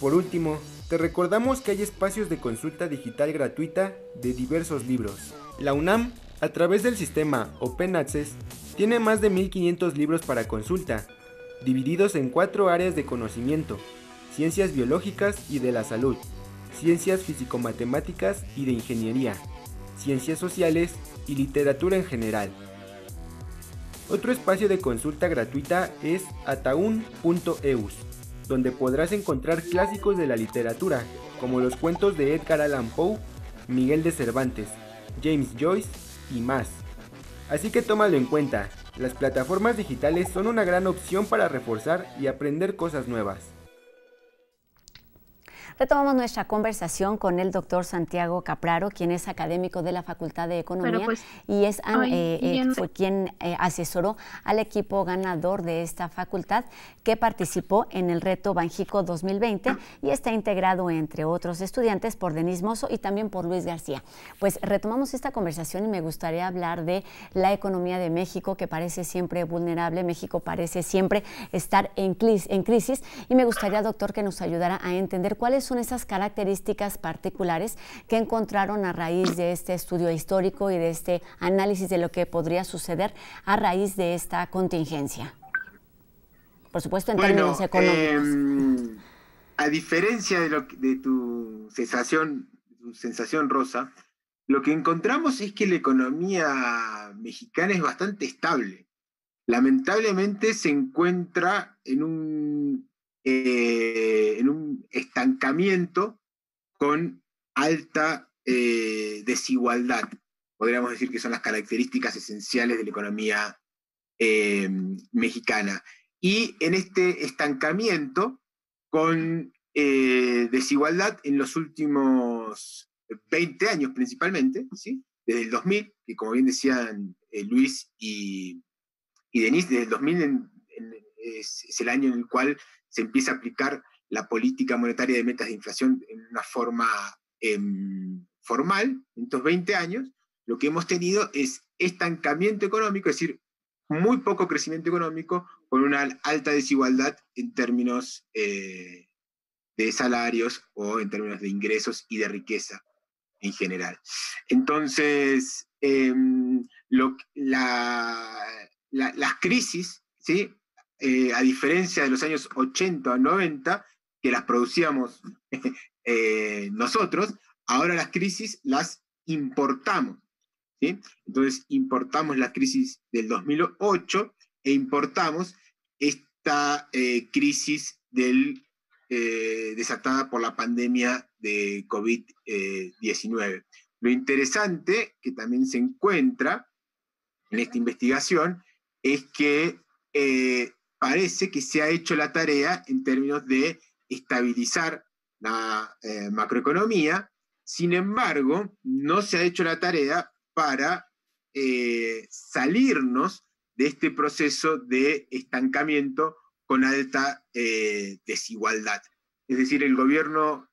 [SPEAKER 14] Por último, te recordamos que hay espacios de consulta digital gratuita de diversos libros. La UNAM, a través del sistema Open Access, tiene más de 1500 libros para consulta, divididos en 4 áreas de conocimiento: ciencias biológicas y de la salud, ciencias físico-matemáticas y de ingeniería, ciencias sociales y literatura en general. Otro espacio de consulta gratuita es ataun.eus, donde podrás encontrar clásicos de la literatura, como los cuentos de Edgar Allan Poe, Miguel de Cervantes, James Joyce y más. Así que tómalo en cuenta. Las plataformas digitales son una gran opción para reforzar y aprender cosas nuevas.
[SPEAKER 1] Retomamos nuestra conversación con el doctor Santiago Capraro, quien es académico de la Facultad de Economía y es fue quien asesoró al equipo ganador de esta facultad que participó en el reto Banjico 2020 y está integrado, entre otros estudiantes, por Denise Mozo y también por Luis García. Pues retomamos esta conversación y me gustaría hablar de la economía de México, que parece siempre vulnerable. México parece siempre estar en crisis y me gustaría, doctor, que nos ayudara a entender cuáles son esas características particulares que encontraron a raíz de este estudio histórico y de este análisis de lo que podría suceder a raíz de esta contingencia. Por supuesto, en términos económicos.
[SPEAKER 10] A diferencia de tu sensación, Rosa, lo que encontramos es que la economía mexicana es bastante estable. Lamentablemente se encuentra en un estancamiento con alta desigualdad. Podríamos decir que son las características esenciales de la economía mexicana. Y en este estancamiento con desigualdad en los últimos 20 años principalmente, ¿sí? Desde el 2000, que como bien decían Luis y Denise, desde el 2000 es el año en el cual se empieza a aplicar la política monetaria de metas de inflación en una forma formal. En estos 20 años, lo que hemos tenido es estancamiento económico, es decir, muy poco crecimiento económico, con una alta desigualdad en términos de salarios o en términos de ingresos y de riqueza en general. Entonces, las crisis, ¿sí? A diferencia de los años 80 o 90, que las producíamos nosotros, ahora las crisis las importamos. ¿sí? Entonces importamos la crisis del 2008 e importamos esta crisis desatada por la pandemia de COVID-19. Lo interesante que también se encuentra en esta investigación es que parece que se ha hecho la tarea en términos de estabilizar la macroeconomía. Sin embargo, no se ha hecho la tarea para salirnos de este proceso de estancamiento con alta desigualdad. Es decir, el gobierno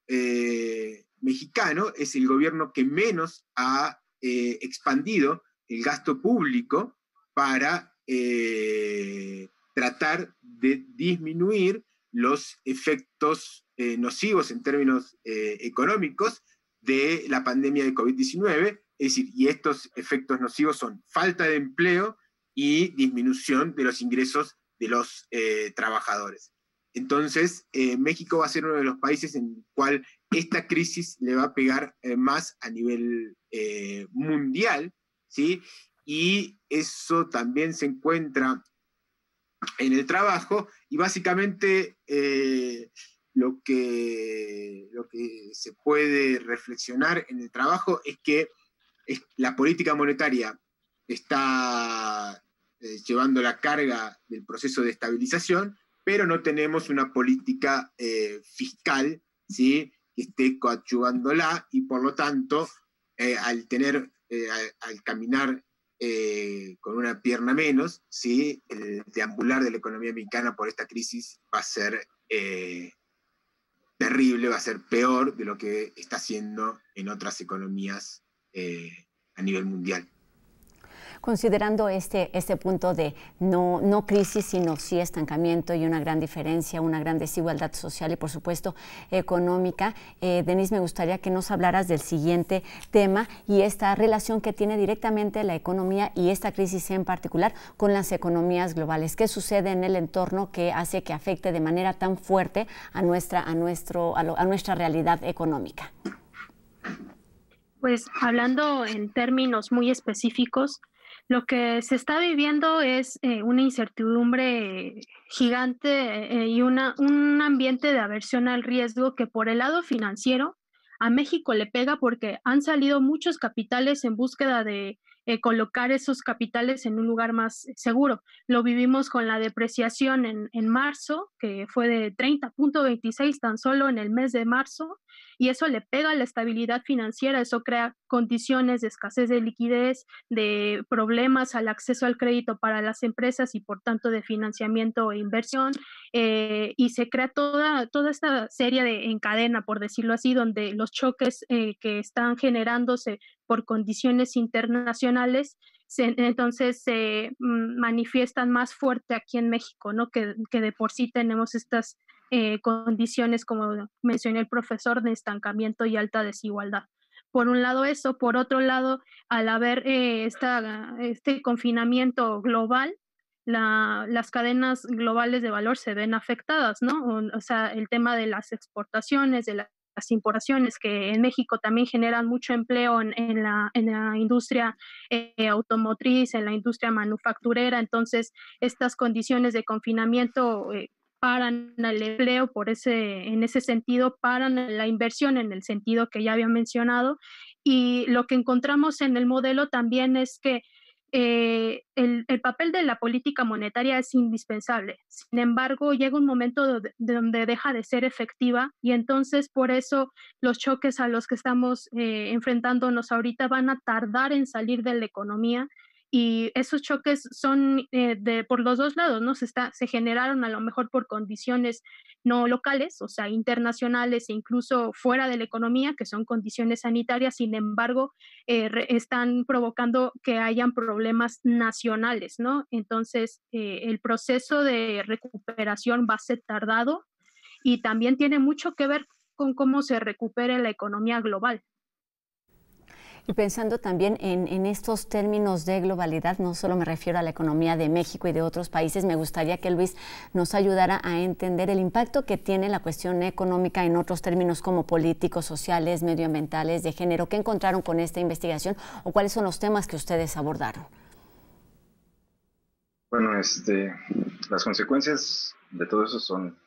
[SPEAKER 10] mexicano es el gobierno que menos ha expandido el gasto público para tratar de disminuir los efectos nocivos en términos económicos de la pandemia de COVID-19, es decir, y estos efectos nocivos son falta de empleo y disminución de los ingresos de los trabajadores. Entonces, México va a ser uno de los países en el cual esta crisis le va a pegar más a nivel mundial, ¿sí? Y eso también se encuentra en el trabajo, y básicamente lo que se puede reflexionar en el trabajo es que la política monetaria está llevando la carga del proceso de estabilización, pero no tenemos una política fiscal, ¿sí?, que esté coadyuvándola, y por lo tanto, al caminar con una pierna menos, ¿sí?, el deambular de la economía mexicana por esta crisis va a ser terrible, va a ser peor de lo que está haciendo en otras economías a nivel mundial.
[SPEAKER 1] Considerando este punto de no crisis, sino sí estancamiento y una gran diferencia, una gran desigualdad social y, por supuesto, económica, Denise, me gustaría que nos hablaras del siguiente tema y esta relación que tiene directamente la economía y esta crisis en particular con las economías globales. ¿Qué sucede en el entorno que hace que afecte de manera tan fuerte a nuestra realidad económica?
[SPEAKER 8] Pues hablando en términos muy específicos, lo que se está viviendo es una incertidumbre gigante y un ambiente de aversión al riesgo que por el lado financiero a México le pega porque han salido muchos capitales en búsqueda de colocar esos capitales en un lugar más seguro. Lo vivimos con la depreciación en marzo, que fue de 30.26 tan solo en el mes de marzo, y eso le pega a la estabilidad financiera, eso crea condiciones de escasez de liquidez, de problemas al acceso al crédito para las empresas y por tanto de financiamiento e inversión, y se crea toda esta serie en cadena, por decirlo así, donde los choques que están generándose por condiciones internacionales entonces se manifiestan más fuerte aquí en México, ¿no? Que de por sí tenemos estas condiciones, como mencionó el profesor, de estancamiento y alta desigualdad. Por un lado eso, por otro lado, al haber este confinamiento global, las cadenas globales de valor se ven afectadas, ¿no? O sea, el tema de las exportaciones, de las importaciones, que en México también generan mucho empleo en la industria automotriz, en la industria manufacturera. Entonces, estas condiciones de confinamiento paran el empleo en ese sentido, paran la inversión en el sentido que ya había mencionado. Y lo que encontramos en el modelo también es que el papel de la política monetaria es indispensable. Sin embargo, llega un momento donde deja de ser efectiva, y entonces por eso los choques a los que estamos enfrentándonos ahorita van a tardar en salir de la economía, y esos choques son por los dos lados, ¿no? Se generaron a lo mejor por condiciones no locales, o sea, internacionales e incluso fuera de la economía, que son condiciones sanitarias. Sin embargo, están provocando que hayan problemas nacionales, ¿no? Entonces, el proceso de recuperación va a ser tardado y también tiene mucho que ver con cómo se recupere la economía global.
[SPEAKER 1] Y pensando también en estos términos de globalidad, no solo me refiero a la economía de México y de otros países, me gustaría que Luis nos ayudara a entender el impacto que tiene la cuestión económica en otros términos como políticos, sociales, medioambientales, de género. ¿Qué encontraron con esta investigación o cuáles son los temas que ustedes abordaron?
[SPEAKER 9] Bueno, las consecuencias de todo eso son,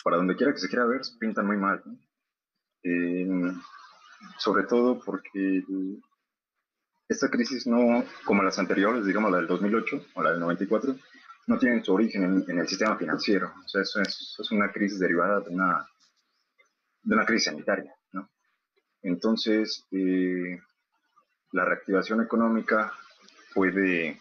[SPEAKER 9] para donde quiera que se quiera ver, pintan muy mal, ¿no? Sobre todo porque esta crisis no, como las anteriores, digamos la del 2008 o la del 94, no tienen su origen en el sistema financiero. O sea, eso es una crisis derivada de una crisis sanitaria, ¿no? Entonces, la reactivación económica puede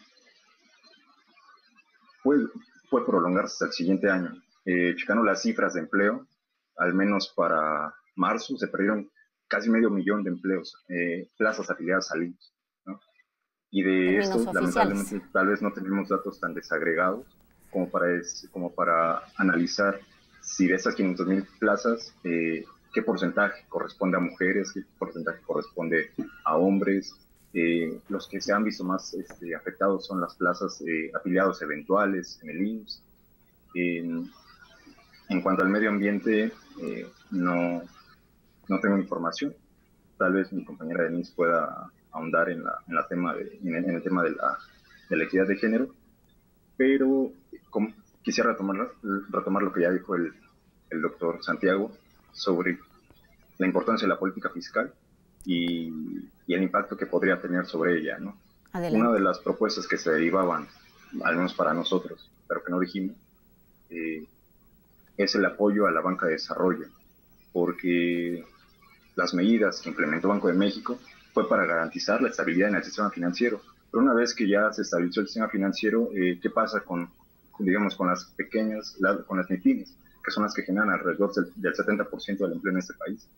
[SPEAKER 9] prolongarse hasta el siguiente año. Checando las cifras de empleo, al menos para marzo se perdieron casi 500,000 de empleos, plazas afiliadas al IMSS, ¿no? Y de esto, lamentablemente, tal vez no tenemos datos tan desagregados como para analizar si de esas 500,000 plazas, qué porcentaje corresponde a mujeres, qué porcentaje corresponde a hombres. Los que se han visto más afectados son las plazas afiliados eventuales en el IMSS. En cuanto al medio ambiente, no tengo información. Tal vez mi compañera Denise pueda ahondar en el tema de la equidad de género, pero quisiera retomar lo que ya dijo el doctor Santiago sobre la importancia de la política fiscal y el impacto que podría tener sobre ella, ¿no? Adelante. Una de las propuestas que se derivaban, al menos para nosotros, pero que no dijimos, es el apoyo a la banca de desarrollo, porque las medidas que implementó Banco de México fue para garantizar la estabilidad en el sistema financiero. Pero una vez que ya se estabilizó el sistema financiero, ¿qué pasa con las pequeñas, con las MIPYMES, que son las que generan alrededor del 70% del empleo en este país?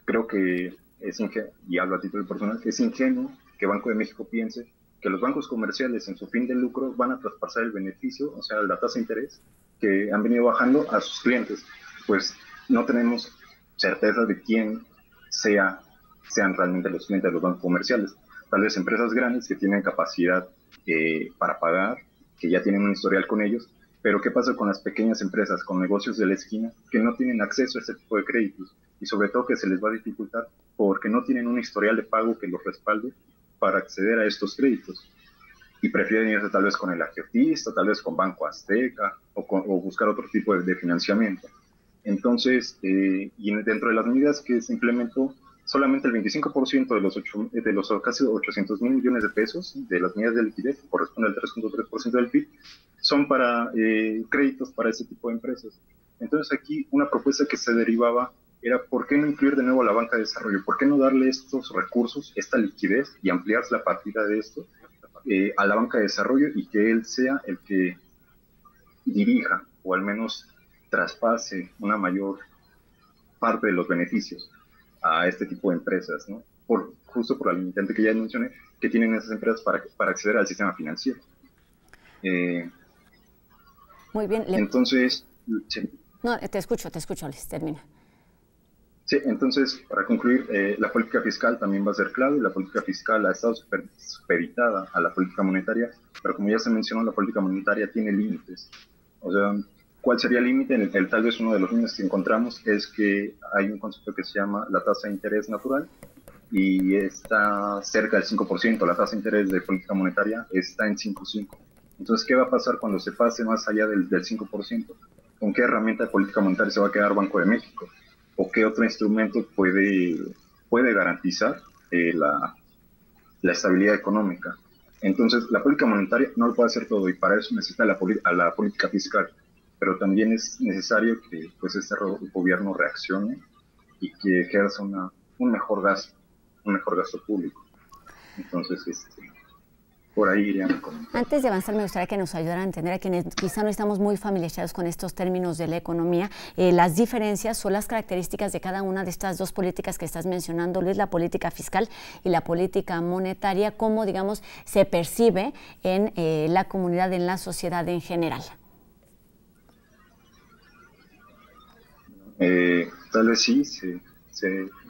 [SPEAKER 9] Creo que es ingenuo, y hablo a título personal, que es ingenuo que Banco de México piense que los bancos comerciales en su fin de lucro van a traspasar el beneficio, o sea, la tasa de interés que han venido bajando a sus clientes. Pues no tenemos certeza de quién sean realmente los clientes de los bancos comerciales. Tal vez empresas grandes que tienen capacidad para pagar, que ya tienen un historial con ellos, pero ¿qué pasa con las pequeñas empresas, con negocios de la esquina, que no tienen acceso a este tipo de créditos? Y sobre todo que se les va a dificultar porque no tienen un historial de pago que los respalde para acceder a estos créditos. Y prefieren irse tal vez con el agiotista, tal vez con Banco Azteca, o buscar otro tipo de financiamiento. Entonces, y dentro de las medidas que se implementó, solamente el 25% de los casi 800,000 millones de pesos de las medidas de liquidez, que corresponde al 3.3% del PIB, son para créditos para ese tipo de empresas. Entonces aquí una propuesta que se derivaba era ¿por qué no incluir de nuevo a la banca de desarrollo? ¿Por qué no darle estos recursos, esta liquidez y ampliar la partida de esto a la banca de desarrollo y que él sea el que dirija o al menos traspase una mayor parte de los beneficios a este tipo de empresas, ¿no? Justo por la limitante que ya mencioné, que tienen esas empresas para acceder al sistema financiero.
[SPEAKER 1] Muy bien.
[SPEAKER 9] Entonces, sí.
[SPEAKER 1] No, te escucho, Luis, termina.
[SPEAKER 9] Sí, entonces, para concluir, la política fiscal también va a ser clave. La política fiscal ha estado supeditada a la política monetaria, pero como ya se mencionó, la política monetaria tiene límites. O sea, ¿cuál sería el límite? Tal vez uno de los límites que encontramos es que hay un concepto que se llama la tasa de interés natural y está cerca del 5%. La tasa de interés de política monetaria está en 5.5%. Entonces, ¿qué va a pasar cuando se pase más allá del 5%? ¿Con qué herramienta de política monetaria se va a quedar Banco de México? ¿O qué otro instrumento puede garantizar la estabilidad económica? Entonces, la política monetaria no lo puede hacer todo y para eso necesita a la política fiscal. Pero también es necesario que pues, este gobierno reaccione y que ejerza un mejor gasto público. Entonces, por ahí irían.
[SPEAKER 1] Antes de avanzar, me gustaría que nos ayudara a entender a quienes quizá no estamos muy familiarizados con estos términos de la economía, las diferencias o las características de cada una de estas dos políticas que estás mencionando, Luis, la política fiscal y la política monetaria, cómo, digamos, se percibe en la comunidad, en la sociedad en general.
[SPEAKER 9] Tal vez sí, se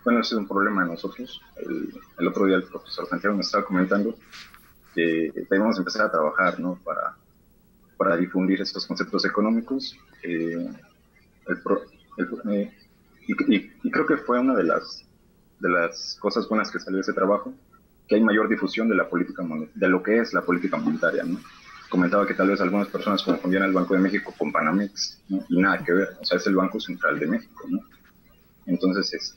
[SPEAKER 9] bueno, ese es un problema de nosotros. El otro día el profesor Santiago me estaba comentando que debemos empezar a trabajar, ¿no? Para difundir estos conceptos económicos. Y creo que fue una de las cosas buenas que salió de ese trabajo, que hay mayor difusión de la política de lo que es la política monetaria, ¿no? Comentaba que tal vez algunas personas confundían al Banco de México con Banamex, ¿no? Y nada que ver, o sea, es el Banco Central de México, ¿no? Entonces,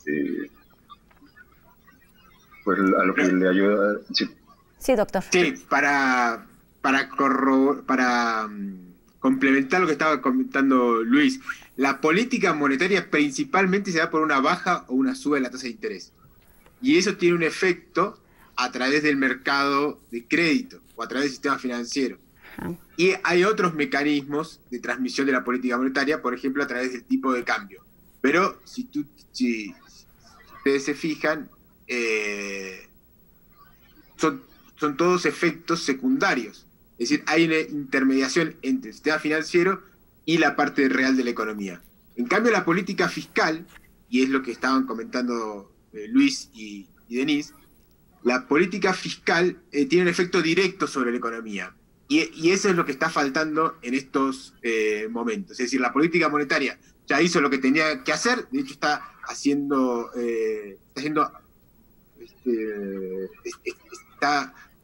[SPEAKER 9] pues a lo que le ayuda...
[SPEAKER 1] Sí, doctor.
[SPEAKER 10] Sí, para complementar lo que estaba comentando Luis, la política monetaria principalmente se da por una baja o una suba de la tasa de interés. Y eso tiene un efecto a través del mercado de crédito o a través del sistema financiero. Y hay otros mecanismos de transmisión de la política monetaria, por ejemplo, a través del tipo de cambio. Pero si ustedes se fijan, son todos efectos secundarios. Es decir, hay una intermediación entre el sistema financiero y la parte real de la economía. En cambio, la política fiscal, y es lo que estaban comentando Luis y Denise, la política fiscal tiene un efecto directo sobre la economía. Y eso es lo que está faltando en estos momentos. Es decir, la política monetaria ya hizo lo que tenía que hacer, de hecho está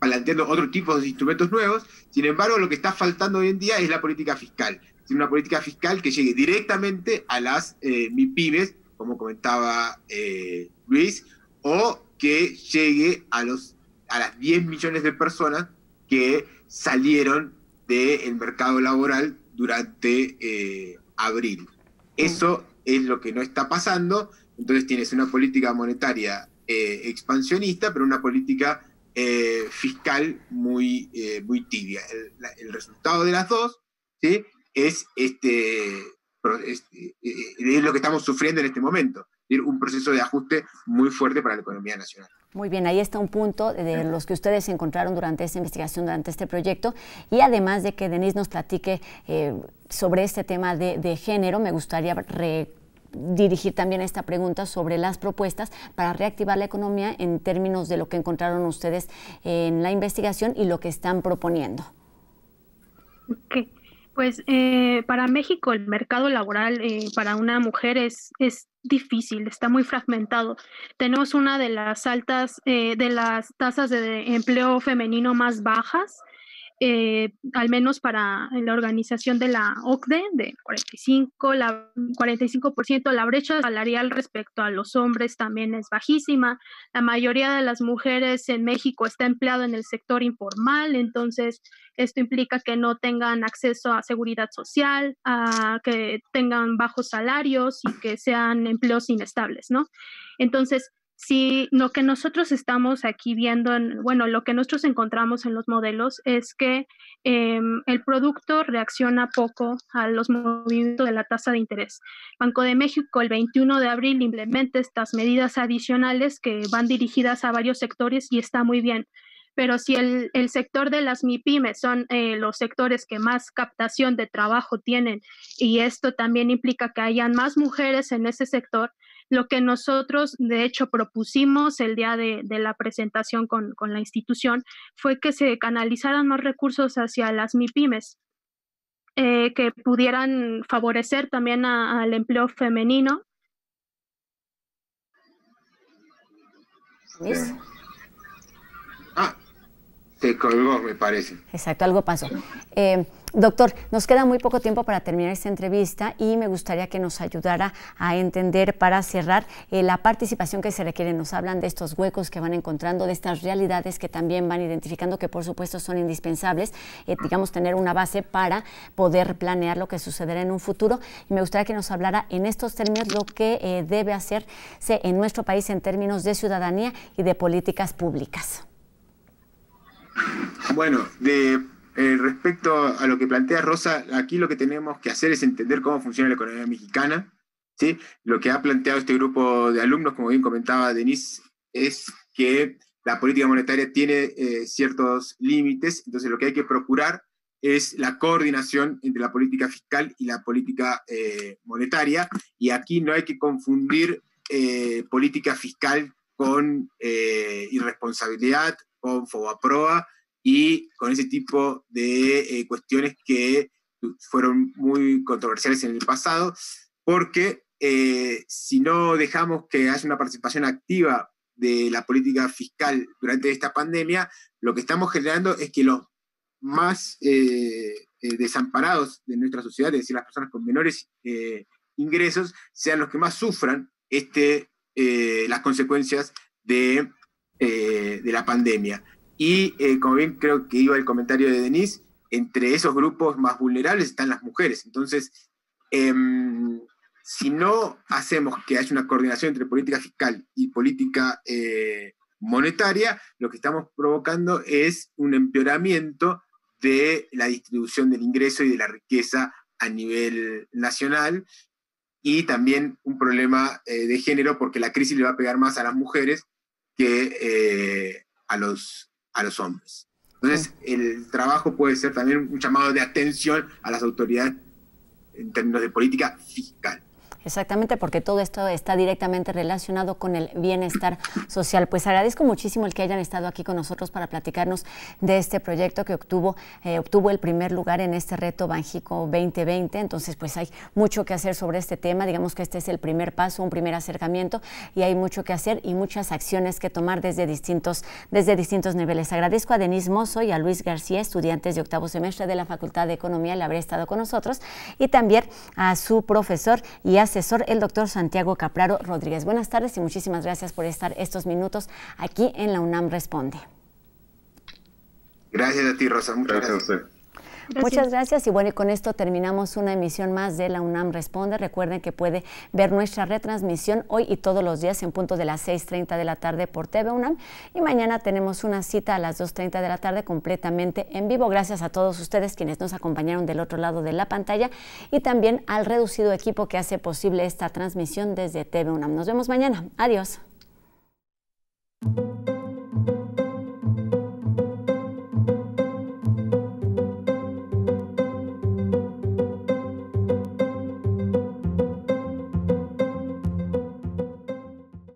[SPEAKER 10] planteando otro tipo de instrumentos nuevos. Sin embargo, lo que está faltando hoy en día es la política fiscal. Es una política fiscal que llegue directamente a las MIPYMES, como comentaba Luis, o que llegue a las 10 millones de personas que salieron del mercado laboral durante abril. Eso es lo que no está pasando. Entonces tienes una política monetaria expansionista, pero una política fiscal muy tibia. El resultado de las dos, ¿sí?, es lo que estamos sufriendo en este momento. Un proceso de ajuste muy fuerte para la economía nacional.
[SPEAKER 1] Muy bien, ahí está un punto de los que ustedes encontraron durante esta investigación, durante este proyecto. Y además de que Denise nos platique sobre este tema de género, me gustaría dirigir también esta pregunta sobre las propuestas para reactivar la economía en términos de lo que encontraron ustedes en la investigación y lo que están proponiendo.
[SPEAKER 8] Okay. Pues para México el mercado laboral para una mujer es difícil, está muy fragmentado. Tenemos una de las tasas de empleo femenino más bajas, al menos para la organización de la OCDE, de 45%. La brecha salarial respecto a los hombres también es bajísima. La mayoría de las mujeres en México está empleada en el sector informal, entonces esto implica que no tengan acceso a seguridad social, a que tengan bajos salarios y que sean empleos inestables, ¿no? Entonces, si lo que nosotros estamos aquí viendo, lo que nosotros encontramos en los modelos es que el producto reacciona poco a los movimientos de la tasa de interés. Banco de México el 21 de abril implementa estas medidas adicionales que van dirigidas a varios sectores y está muy bien. Pero si el sector de las MIPYMES son los sectores que más captación de trabajo tienen y esto también implica que hayan más mujeres en ese sector, lo que nosotros de hecho propusimos el día de la presentación con la institución fue que se canalizaran más recursos hacia las MIPYMES, que pudieran favorecer también al empleo femenino.
[SPEAKER 1] ¿Sí?
[SPEAKER 10] Se colgó, me parece.
[SPEAKER 1] Exacto, algo pasó. Doctor, nos queda muy poco tiempo para terminar esta entrevista y me gustaría que nos ayudara a entender, para cerrar, la participación que se requiere. Nos hablan de estos huecos que van encontrando, de estas realidades que también van identificando, que por supuesto son indispensables, tener una base para poder planear lo que sucederá en un futuro. Y me gustaría que nos hablara en estos términos lo que debe hacerse en nuestro país en términos de ciudadanía y de políticas públicas.
[SPEAKER 10] Bueno, respecto a lo que plantea Rosa, aquí lo que tenemos que hacer es entender cómo funciona la economía mexicana, ¿sí? Lo que ha planteado este grupo de alumnos, como bien comentaba Denise, es que la política monetaria tiene ciertos límites, entonces lo que hay que procurar es la coordinación entre la política fiscal y la política monetaria, y aquí no hay que confundir política fiscal con irresponsabilidad, con fobaproa y con ese tipo de cuestiones que fueron muy controversiales en el pasado, porque si no dejamos que haya una participación activa de la política fiscal durante esta pandemia, lo que estamos generando es que los más desamparados de nuestra sociedad, es decir, las personas con menores ingresos, sean los que más sufran las consecuencias de la pandemia. Y como bien creo que iba el comentario de Denise, entre esos grupos más vulnerables están las mujeres. Entonces, si no hacemos que haya una coordinación entre política fiscal y política monetaria, lo que estamos provocando es un empeoramiento de la distribución del ingreso y de la riqueza a nivel nacional, y también un problema de género, porque la crisis le va a pegar más a las mujeres que a los hombres. Entonces, el trabajo puede ser también un llamado de atención a las autoridades en términos de política fiscal.
[SPEAKER 1] Exactamente, porque todo esto está directamente relacionado con el bienestar social. Pues agradezco muchísimo el que hayan estado aquí con nosotros para platicarnos de este proyecto que obtuvo el primer lugar en este reto Banjico 2020. Entonces, pues hay mucho que hacer sobre este tema. Digamos que este es el primer paso, un primer acercamiento, y hay mucho que hacer y muchas acciones que tomar desde distintos niveles. Agradezco a Denise Mozo y a Luis García, estudiantes de octavo semestre de la Facultad de Economía, el haber estado con nosotros, y también a su profesor y asesor, el doctor Santiago Capraro Rodríguez. Buenas tardes y muchísimas gracias por estar estos minutos aquí en la UNAM Responde.
[SPEAKER 10] Gracias a ti, Rosa. Muchas gracias a usted.
[SPEAKER 1] Muchas gracias, y bueno, y con esto terminamos una emisión más de la UNAM Responde. Recuerden que puede ver nuestra retransmisión hoy y todos los días en punto de las 6:30 de la tarde por TV UNAM, y mañana tenemos una cita a las 2:30 de la tarde completamente en vivo. Gracias a todos ustedes quienes nos acompañaron del otro lado de la pantalla, y también al reducido equipo que hace posible esta transmisión desde TV UNAM. Nos vemos mañana. Adiós.